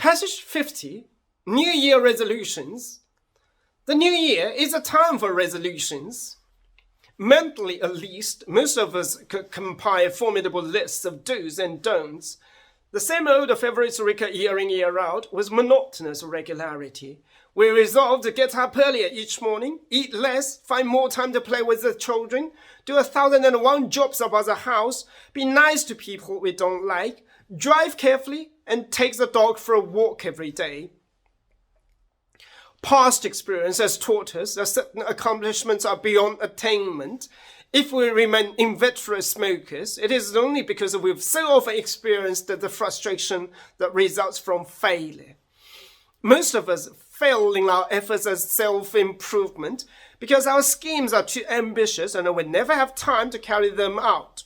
Passage 50, New Year Resolutions. The new year is a time for resolutions. Mentally, at least, most of us could compile formidable lists of do's and don'ts. The same old favorites recur year in, year out with monotonous regularity. We resolve to get up earlier each morning, eat less, find more time to play with the children, do 1,001 jobs about the house, be nice to people we don't like, drive carefully, and take the dog for a walk every day. Past experience has taught us that certain accomplishments are beyond attainment. If we remain inveterate smokers, it is only because we've so often experienced the frustration that results from failure. Most of us fail in our efforts at self-improvement because our schemes are too ambitious and we never have time to carry them out.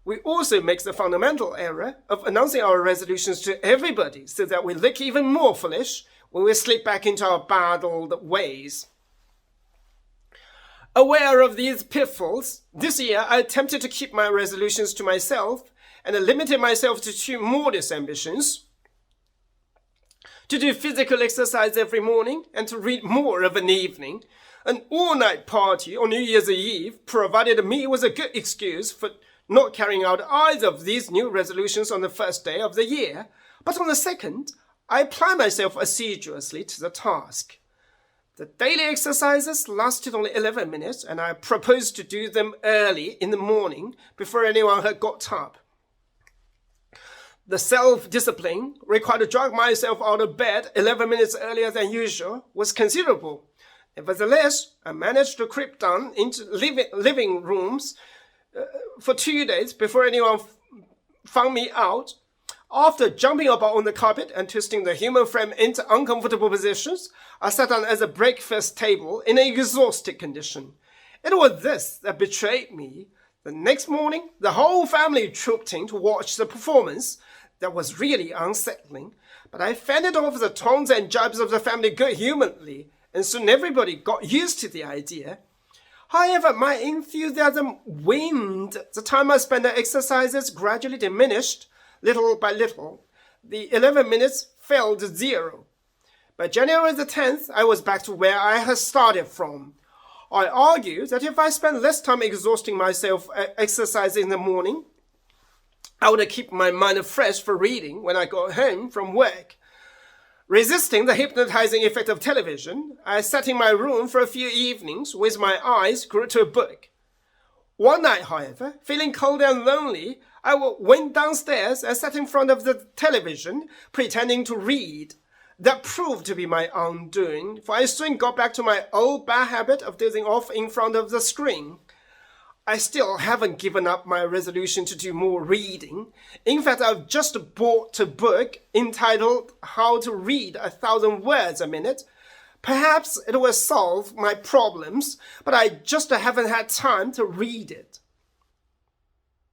We also make the fundamental error of announcing our resolutions to everybody so that we look even more foolish when we slip back into our bad old ways. Aware of these pitfalls, this year I attempted to keep my resolutions to myself and limited myself to 2 modest ambitions: to do physical exercise every morning and to read more of an evening. An all-night party on New Year's Eve provided me with a good excuse for not carrying out either of these new resolutions on the first day of the year, but on the second, I applied myself assiduously to the task. The daily exercises lasted only 11 minutes, and I proposed to do them early in the morning before anyone had got up. The self-discipline required to drag myself out of bed 11 minutes earlier than usual was considerable. Nevertheless, I managed to creep down into living rooms for 2 days before anyone found me out. After jumping about on the carpet and twisting the human frame into uncomfortable positions, I sat down at the breakfast table in an exhausted condition. It was this that betrayed me. The next morning, the whole family trooped in to watch the performance. That was really unsettling, but I fended off the taunts and jibes of the family good-humoredly, and soon everybody got used to the idea. However, my enthusiasm waned. The time I spent on exercises gradually diminished. Little by little, the 11 minutes fell to 0. By January the 10th, I was back to where I had started from. I argued that if I spent less time exhausting myself exercising in the morning, I would keep my mind fresh for reading when I got home from work. Resisting the hypnotizing effect of television, I sat in my room for a few evenings with my eyes glued to a book. One night, however, feeling cold and lonely, I went downstairs and sat in front of the television, pretending to read. That proved to be my undoing, for I soon got back to my old bad habit of dozing off in front of the screen. I still haven't given up my resolution to do more reading. In fact, I've just bought a book entitled How to Read 1,000 Words a Minute. Perhaps it will solve my problems, but I just haven't had time to read it.